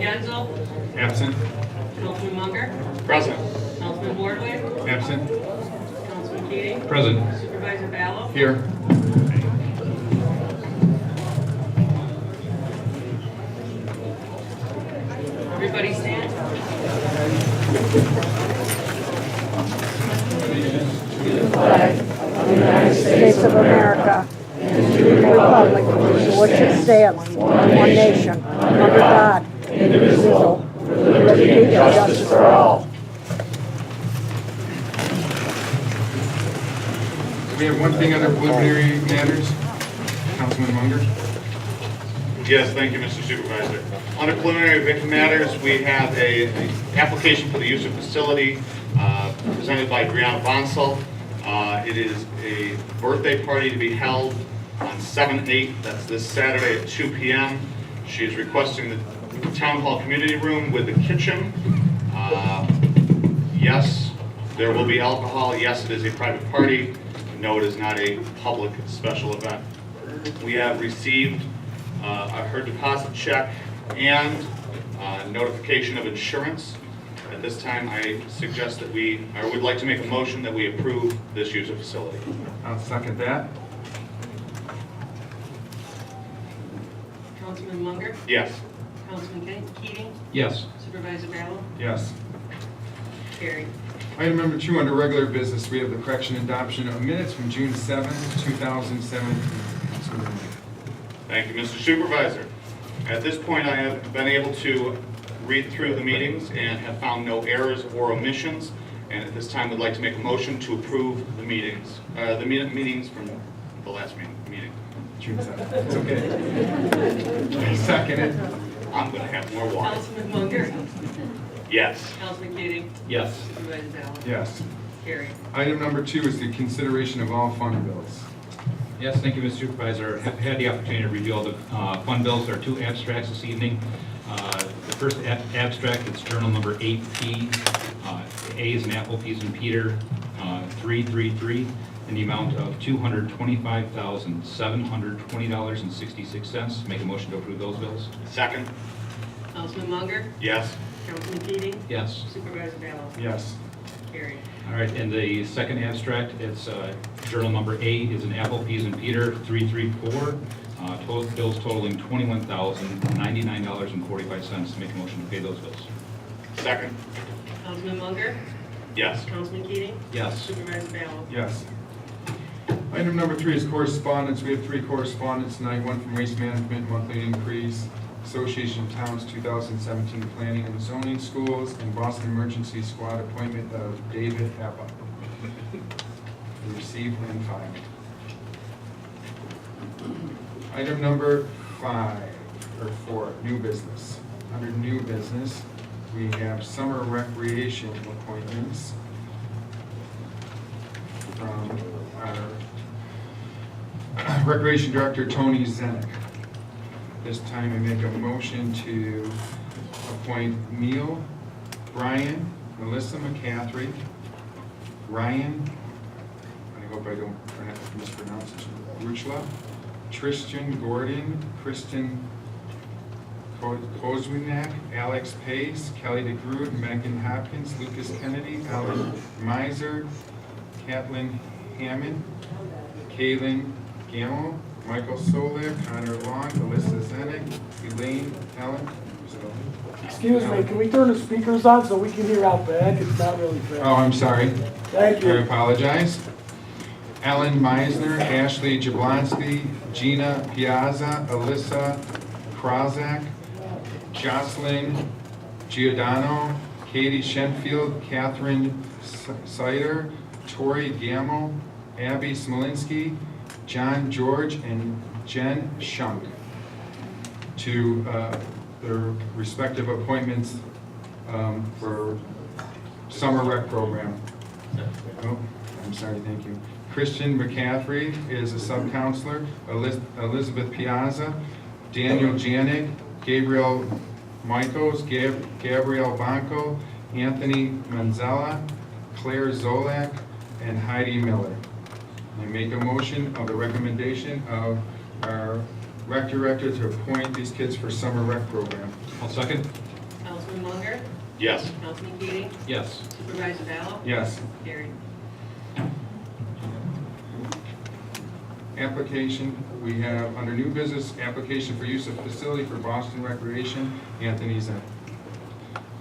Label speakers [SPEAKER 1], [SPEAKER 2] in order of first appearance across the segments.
[SPEAKER 1] Genzel.
[SPEAKER 2] Absent.
[SPEAKER 1] Councilman Munger.
[SPEAKER 2] Present.
[SPEAKER 1] Councilman Wardway.
[SPEAKER 2] Absent.
[SPEAKER 1] Councilman Keating.
[SPEAKER 2] Present.
[SPEAKER 1] Supervisor Ballo.
[SPEAKER 2] Here.
[SPEAKER 1] Everybody stand.
[SPEAKER 3] flag of the United States of America and to the republic for which it stands, one nation, under God, indivisible, with liberty and justice for all.
[SPEAKER 2] We have one thing under preliminary matters. Councilman Munger.
[SPEAKER 4] Yes, thank you, Mr. Supervisor. Under preliminary matters, we have a application for the use of facility presented by Brianna Bonsall. It is a birthday party to be held on 7/8, that's this Saturday at 2 p.m. She is requesting the Town Hall Community Room with the kitchen. Yes, there will be alcohol. Yes, it is a private party. No, it is not a public special event. We have received her deposit check and notification of insurance. At this time, I suggest that I would like to make a motion that we approve this use of facility.
[SPEAKER 2] I'll second that.
[SPEAKER 1] Councilman Munger.
[SPEAKER 4] Yes.
[SPEAKER 1] Councilman Keating.
[SPEAKER 2] Yes.
[SPEAKER 1] Supervisor Ballo.
[SPEAKER 2] Yes.
[SPEAKER 1] Carried.
[SPEAKER 2] Item number 2 under regular business, we have the correction and adoption of minutes from June 7th, 2017.
[SPEAKER 4] Thank you, Mr. Supervisor. At this point, I have been able to read through the meetings and have found no errors or omissions. And at this time, would like to make a motion to approve the meetings, meetings from the last meeting.
[SPEAKER 2] June 7th. It's okay. Second it.
[SPEAKER 4] I'm going to have more water.
[SPEAKER 1] Councilman Munger.
[SPEAKER 4] Yes.
[SPEAKER 1] Councilman Keating.
[SPEAKER 4] Yes.
[SPEAKER 1] Supervisor Ballo.
[SPEAKER 2] Yes.
[SPEAKER 1] Carried.
[SPEAKER 2] Item number 2 is the consideration of all fund bills.
[SPEAKER 5] Yes, thank you, Mr. Supervisor. Have had the opportunity to review all the fund bills. There are 2 abstracts this evening. The first abstract is journal number 8P. A is an apple, P is in Peter, 333, in the amount of $225,720.66. Make a motion to approve those bills.
[SPEAKER 4] Second?
[SPEAKER 1] Councilman Munger.
[SPEAKER 4] Yes.
[SPEAKER 1] Councilman Keating.
[SPEAKER 5] Yes.
[SPEAKER 1] Supervisor Ballo.
[SPEAKER 2] Yes.
[SPEAKER 1] Carried.
[SPEAKER 5] All right, and the second abstract, it's journal number A is an apple, P is in Peter, 334. Total bills totaling $21,099.45. Make a motion to pay those bills.
[SPEAKER 4] Second?
[SPEAKER 1] Councilman Munger.
[SPEAKER 4] Yes.
[SPEAKER 1] Councilman Keating.
[SPEAKER 5] Yes.
[SPEAKER 1] Supervisor Ballo.
[SPEAKER 2] Yes. Item number 3 is correspondence. We have 3 correspondence tonight. One from Waste Management, monthly increase, Association of Towns 2017 Planning and Zoning Schools, and Boston Emergency Squad appointment of David Heppa. Received and filed. Item number 4, new business. Under new business, we have summer recreation appointments from our Recreation Director, Tony Zenek. This time I make a motion to appoint Neil, Brian, Melissa McCaffrey, Ryan, I hope I don't mispronounce this, Ruchla, Tristan Gordon, Kristen Kozwinak, Alex Pace, Kelly DeGrood, Megan Hopkins, Lucas Kennedy, Alan Miser, Kathleen Hammond, Kaylin Gamble, Michael Solik, Connor Long, Alyssa Zenek, Elaine Allen.
[SPEAKER 6] Excuse me, can we turn the speakers on so we can hear out back? It's not really fair.
[SPEAKER 2] Oh, I'm sorry.
[SPEAKER 6] Thank
[SPEAKER 2] I
[SPEAKER 6] you.
[SPEAKER 2] apologize. Ellen Meisner, Ashley Jablonski, Gina Piazza, Alyssa Krazak, Jocelyn Giordano, Katie Shenfield, Catherine Sider, Tori Gamble, Abby Smolinski, John George, and Jen Shunk to their respective appointments for summer rec program. Oh, I'm sorry, thank you. Christian McCaffrey is a sub-counselor, Elizabeth Piazza, Daniel Janik, Gabriel Michaels, Gabrielle Banco, Anthony Manzella, Claire Zolak, and Heidi Miller. I make a motion of the recommendation of our rec director to appoint these kids for summer rec program.
[SPEAKER 5] I'll second.
[SPEAKER 1] Councilman Munger,
[SPEAKER 4] Yes.
[SPEAKER 1] Councilman Keating,
[SPEAKER 5] Yes.
[SPEAKER 1] Supervisor Gallo,
[SPEAKER 2] Yes.
[SPEAKER 1] carried.
[SPEAKER 2] Application, we have under new business, application for use of facility for Boston Recreation, Anthony Zinn.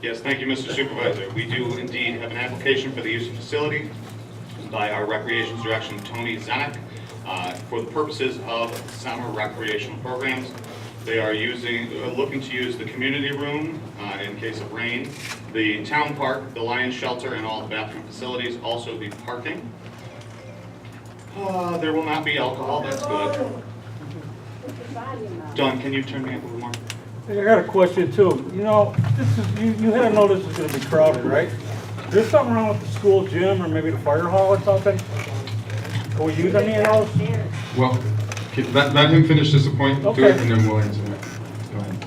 [SPEAKER 4] Yes, thank you, Mr. Supervisor. We do indeed have an application for the use of facility by our Recreation Director, Tony Zenek, for the purposes of summer recreational programs. They are looking to use the community room in case of rain, the town park, the Lions Shelter, and all the bathroom facilities, also the parking. There will not be alcohol, that's good. Don, can you turn me up a little more?
[SPEAKER 7] Hey, I got a question too. You know, you had to know this is gonna be crowded, right? Is there something wrong with the school gym or maybe the fire hall or something? Can we use any of those?
[SPEAKER 2] Well, let him finish this appointment, do it,
[SPEAKER 7] Okay.
[SPEAKER 2] and then we'll answer it. Go ahead.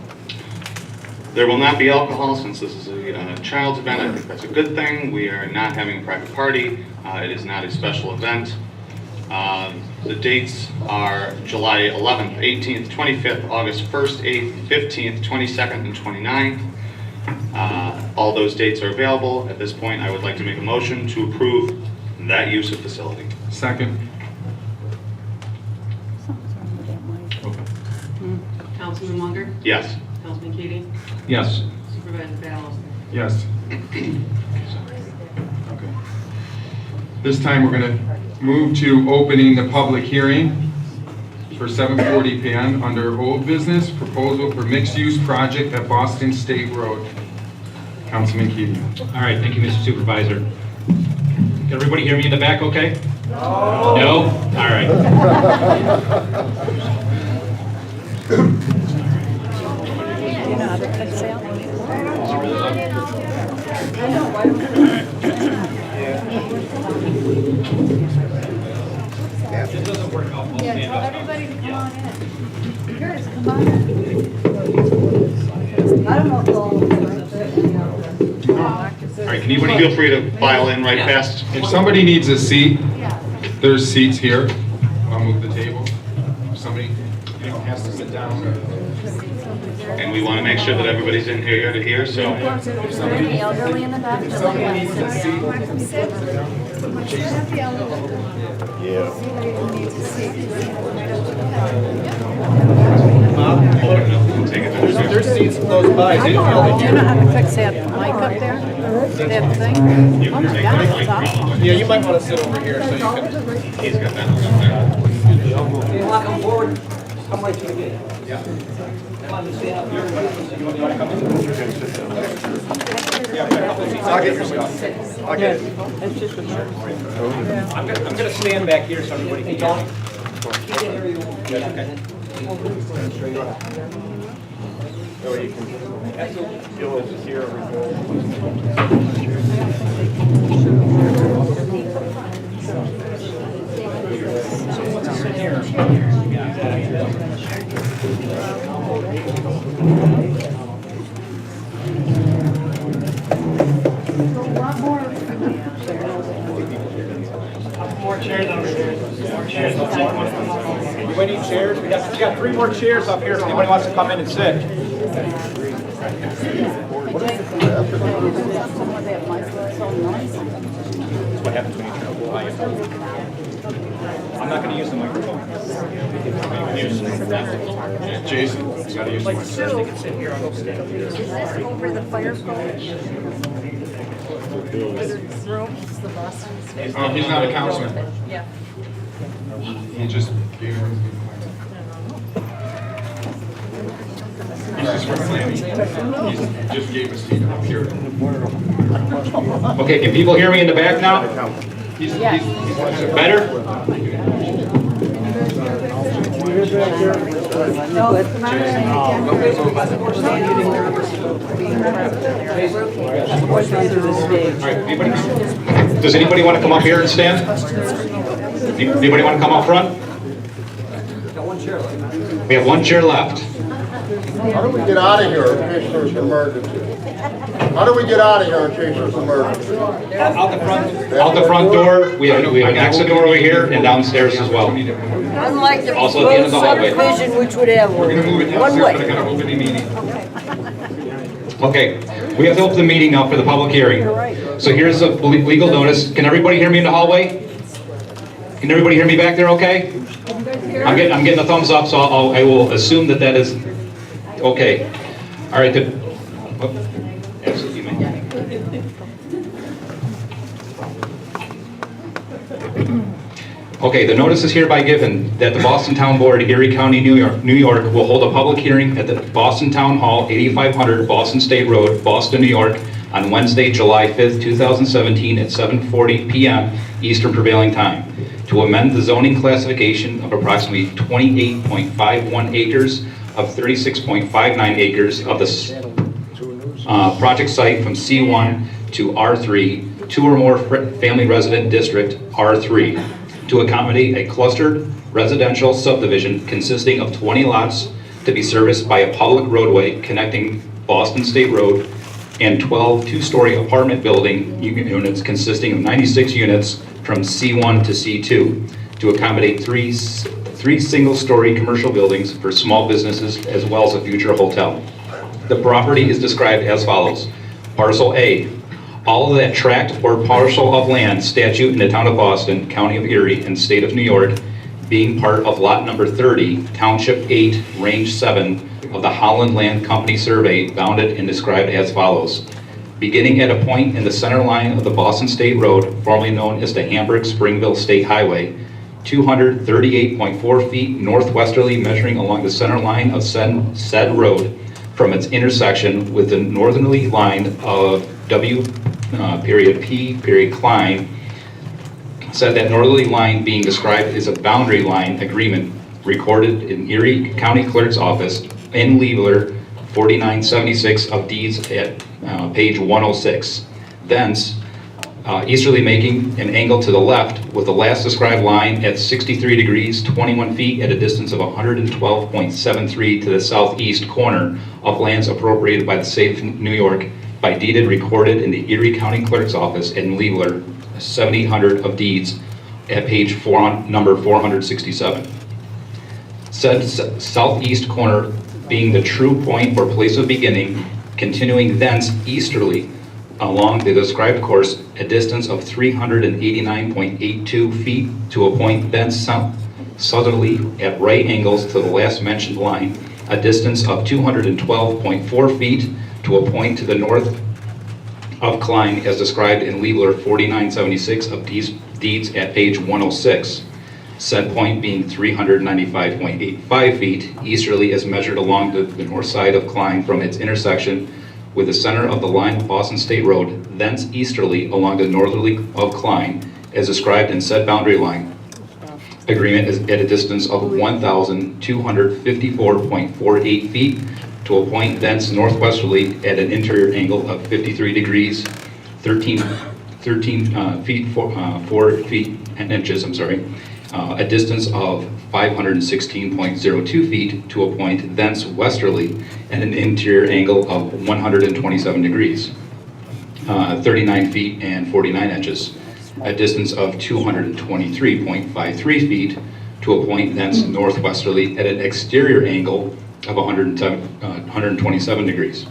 [SPEAKER 4] There will not be alcohol since this is a child's event. I think that's a good thing. We are not having a private party. It is not a special event. The dates are July 11th, 18th, 25th, August 1st, 8th, 15th, 22nd, and 29th. All those dates are available. At this point, I would like to make a motion to approve that use of facility.
[SPEAKER 2] Second.
[SPEAKER 1] Councilman Munger,
[SPEAKER 4] Yes.
[SPEAKER 1] Councilman Keating,
[SPEAKER 5] Yes.
[SPEAKER 1] Supervisor Gallo,
[SPEAKER 2] Yes. Okay. This time, we're going to move to opening the public hearing for 7:40 p.m. under old business, proposal for mixed-use project at Boston State Road. Councilman Keating.
[SPEAKER 5] All right, thank you, Mr. Supervisor. Can everybody hear me in the back okay? No. No? All right.
[SPEAKER 3] You know how to fix that?
[SPEAKER 8] Everybody come on in. Yours, come on in. I don't know if they'll.
[SPEAKER 4] All right, can anybody feel free to file in right past?
[SPEAKER 2] If somebody needs a seat, there's seats here. I'll move the table. If somebody has to sit down.
[SPEAKER 4] And we want to make sure that everybody's in here to hear, so.
[SPEAKER 8] Any elderly in the back?
[SPEAKER 2] If somebody needs a seat,
[SPEAKER 4] Take it to the-
[SPEAKER 9] There's seats close by.
[SPEAKER 3] Do you know how to fix that mic up there? That thing?
[SPEAKER 4] You
[SPEAKER 3] Oh
[SPEAKER 4] can
[SPEAKER 3] my
[SPEAKER 4] take
[SPEAKER 3] God,
[SPEAKER 4] the
[SPEAKER 3] it's
[SPEAKER 4] mic,
[SPEAKER 3] awful.
[SPEAKER 4] probably.
[SPEAKER 9] Yeah, you might want to sit over here so you can.
[SPEAKER 4] He's got that one up there.
[SPEAKER 9] Come forward. Come right to the gate. Yeah. Come on, stand up here. You want to come in? Yeah, I've got a couple of seats. I'll get your stuff. I'll get it. I'm gonna stand back here so everybody can hear me. Yeah, okay.
[SPEAKER 6] More chairs over here. More chairs.
[SPEAKER 9] We need chairs. We got 3 more chairs up here if anybody wants to come in and sit. That's what happens when you turn a volume. I'm not going to use the microphone.
[SPEAKER 2] Jason, you gotta use the microphone.
[SPEAKER 9] They can sit here. I'll go stand up here.
[SPEAKER 3] Is this over the fire code?
[SPEAKER 2] Oh, he's not a councilman.
[SPEAKER 1] Yeah.
[SPEAKER 2] He just gave him. He's just from planning. He just gave a seat up here.
[SPEAKER 5] Okay, can people hear me in the back now?
[SPEAKER 2] He's
[SPEAKER 5] Better?
[SPEAKER 3] No, it's
[SPEAKER 5] All right, does anybody want to come up here and stand? Anybody want to come up front? We have 1 chair left.
[SPEAKER 10] How do we get out of here in case there's an emergency? How do we get out of here in case there's an emergency?
[SPEAKER 5] Out the front door, we have an exit door over here and downstairs as well.
[SPEAKER 3] Unlike the
[SPEAKER 5] Also at the end of the hallway.
[SPEAKER 3] subdivision, which would have
[SPEAKER 2] We're gonna move it
[SPEAKER 3] one
[SPEAKER 2] downstairs, but I
[SPEAKER 3] way.
[SPEAKER 2] gotta open the meeting.
[SPEAKER 5] Okay, we have to open the meeting now for the public hearing. So here's a legal notice. Can everybody hear me in the hallway? Can everybody hear me back there okay? I'm getting a thumbs up, so I will assume that is okay. All right, good. Oh, absolutely, man. Okay, the notice is hereby given that the Boston Town Board, Erie County, New York, will hold a public hearing at the Boston Town Hall, 8500 Boston State Road, Boston, New York, on Wednesday, July 5th, 2017, at 7:40 p.m. Eastern Prevailing Time, to amend the zoning classification of approximately 28.51 acres of 36.59 acres of the project site from C1 to R3, 2 or more family resident district, R3, to accommodate a clustered residential subdivision consisting of 20 lots to be serviced by a public roadway connecting Boston State Road and 12 two-story apartment building units consisting of 96 units from C1 to C2, to accommodate three single-story commercial buildings for small businesses as well as a future hotel. The property is described as follows. Parcel A, all of that tract or parcel of land statute in the town of Boston, county of Erie, and state of New York, being part of lot number 30, township 8, range 7 of the Holland Land Company survey, bounded and described as follows. Beginning at a point in the center line of the Boston State Road, formerly known as the Hamburg-Springville State Highway, 238.4 feet northwesterly, measuring along the center line of said road from its intersection with the northerly line of W.P. Klein, said that northerly line being described as a boundary line agreement recorded in Erie County Clerk's Office in Leibler 4976 of deeds at page 106. Thence, easterly making an angle to the left with the last described line at 63 degrees 21 feet at a distance of 112.73 to the southeast corner of lands appropriated by the state of New York by deeded recorded in the Erie County Clerk's Office in Leibler 7800 of deeds at page number 467. Said southeast corner being the true point or place of beginning, continuing thence easterly along the described course, a distance of 389.82 feet to a point thence southerly at right angles to the last mentioned line, a distance of 212.4 feet to a point to the north of Klein as described in Leibler 4976 of deeds at page 106. Said point being 395.85 feet easterly as measured along the north side of Klein from its intersection with the center of the line of Boston State Road, thence easterly along the northerly of Klein as described in said boundary line. Agreement is at a distance of 1,254.48 feet to a point thence northwesterly at an interior angle of 53 degrees, 13 feet, 4 feet and inches, a distance of 516.02 feet to a point thence westerly at an interior angle of 127 degrees, 39 feet and 49 inches, a distance of 223.53 feet to a point thence northwesterly at an exterior angle of 127 degrees.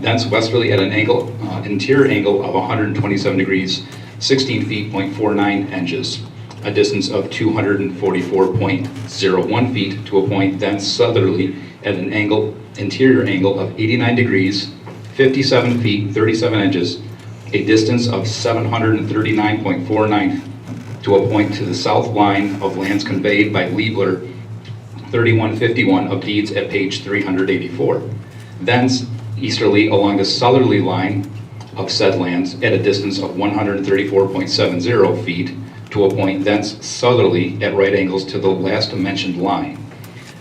[SPEAKER 5] Thence westerly at an interior angle of 127 degrees, 16 feet, 49 inches, a distance of 244.01 feet to a point thence southerly at an interior angle of 89 degrees, 57 feet, 37 inches, a distance of 739.49 to a point to the south line of lands conveyed by Leibler 3151 of deeds at page 384. Thence easterly along the southerly line of said lands at a distance of 134.70 feet to a point thence southerly at right angles to the last mentioned line,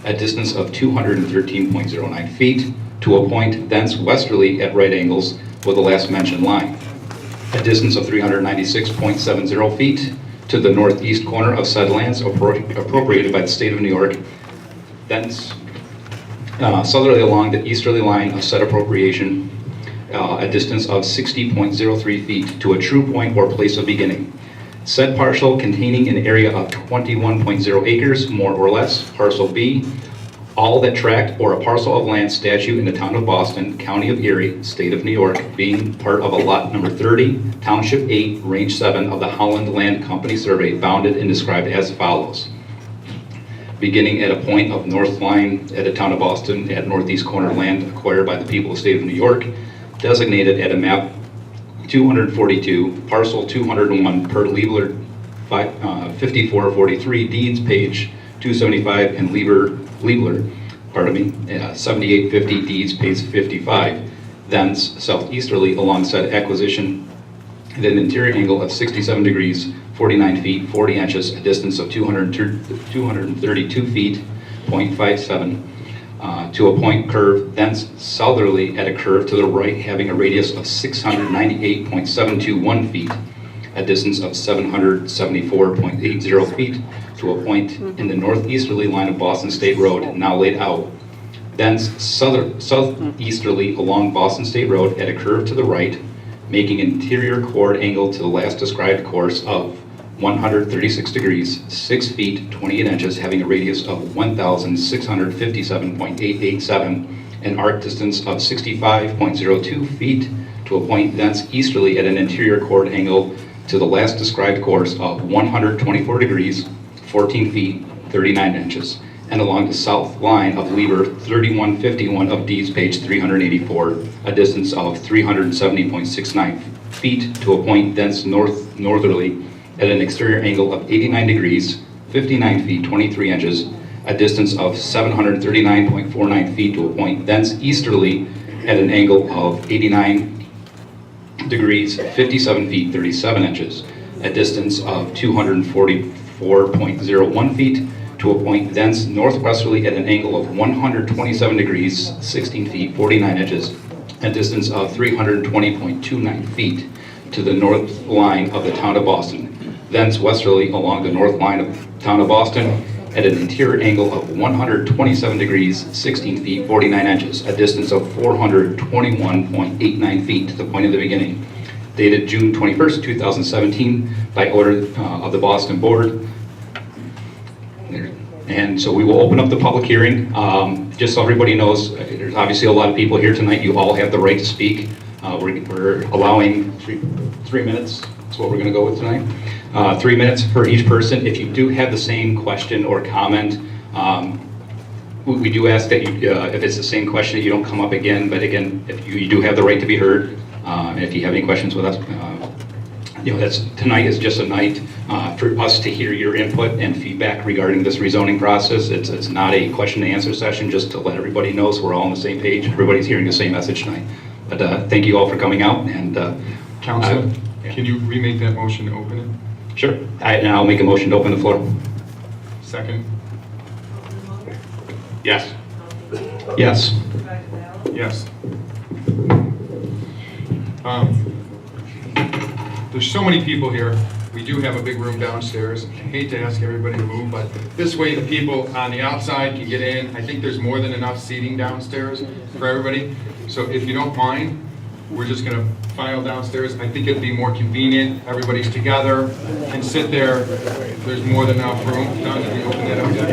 [SPEAKER 5] a distance of 213.09 feet to a point thence westerly at right angles with the last mentioned line, a distance of 396.70 feet to the northeast corner of said lands appropriated by the state of New York, thence southerly along the easterly line of said appropriation, a distance of 60.03 feet to a true point or place of beginning. Said parcel containing an area of 21.0 acres, more or less, parcel B, all that tract or a parcel of land statute in the town of Boston, county of Erie, state of New York, being part of a lot number 30, township 8, range 7 of the Holland Land Company survey, bounded and described as follows. Beginning at a point of north line at the town of Boston at northeast corner land acquired by the people of the state of New York, designated at a map 242, parcel 201 per Liebler 5443 deeds page 275 and Liebler, 7850 deeds page 55. Thence southeasterly along said acquisition at an interior angle of 67 degrees, 49 feet, 40 inches, a distance of 232 feet, 0.57, to a point curve, thence southerly at a curve to the right having a radius of 698.721 feet, a distance of 774.80 feet, to a point in the northeasterly line of Boston State Road, now laid out. Thence southeasterly along Boston State Road at a curve to the right, making an interior chord angle to the last described course of 136 degrees, 6 feet, 28 inches, having a radius of 1,657.887, an arc distance of 65.02 feet, to a point thence easterly at an interior chord angle to the last described course of 124 degrees, 14 feet, 39 inches, and along the south line of Lieber 3151 of Deeds page 384, a distance of 370.69 feet, to a point thence northerly at an exterior angle of 89 degrees, 59 feet, 23 inches, a distance of 739.49 feet, to a point thence easterly at an angle of 89 degrees, 57 feet, 37 inches, a distance of 244.01 feet, to a point thence northwesterly at an angle of 127 degrees, 16 feet, 49 inches, a distance of 320.29 feet, to the north line of the town of Boston. Thence westerly along the north line of town of Boston at an interior angle of 127 degrees, 16 feet, 49 inches, a distance of 421.89 feet to the point of the beginning. Dated June 21st, 2017, by order of the Boston Board. And so we will open up the public hearing. Just so everybody knows, there's obviously a lot of people here tonight. You all have the right to speak. We're allowing three minutes. That's what we're going to go with tonight. 3 minutes for each person. If you do have the same question or comment, we do ask that you, if it's the same question, you don't come up again. But again, if you do have the right to be heard. And if you have any questions with us, tonight is just a night for us to hear your input and feedback regarding this rezoning process. It's not a question and answer session, just to let everybody know so we're all on the same page. Everybody's hearing the same message tonight. But thank you all for coming out. And
[SPEAKER 2] Council, can you remake that motion to open it?
[SPEAKER 5] Sure. And I'll make a motion to open the floor.
[SPEAKER 2] Second?
[SPEAKER 4] Yes.
[SPEAKER 5] Yes.
[SPEAKER 2] Yes. There's so many people here. We do have a big room downstairs. I hate to ask everybody to move, but this way the people on the outside can get in. I think there's more than enough seating downstairs for everybody. So if you don't mind, we're just gonna file downstairs. I think it'd be more convenient. Everybody's together and sit there. There's more than enough room. Don, did you open that up yet?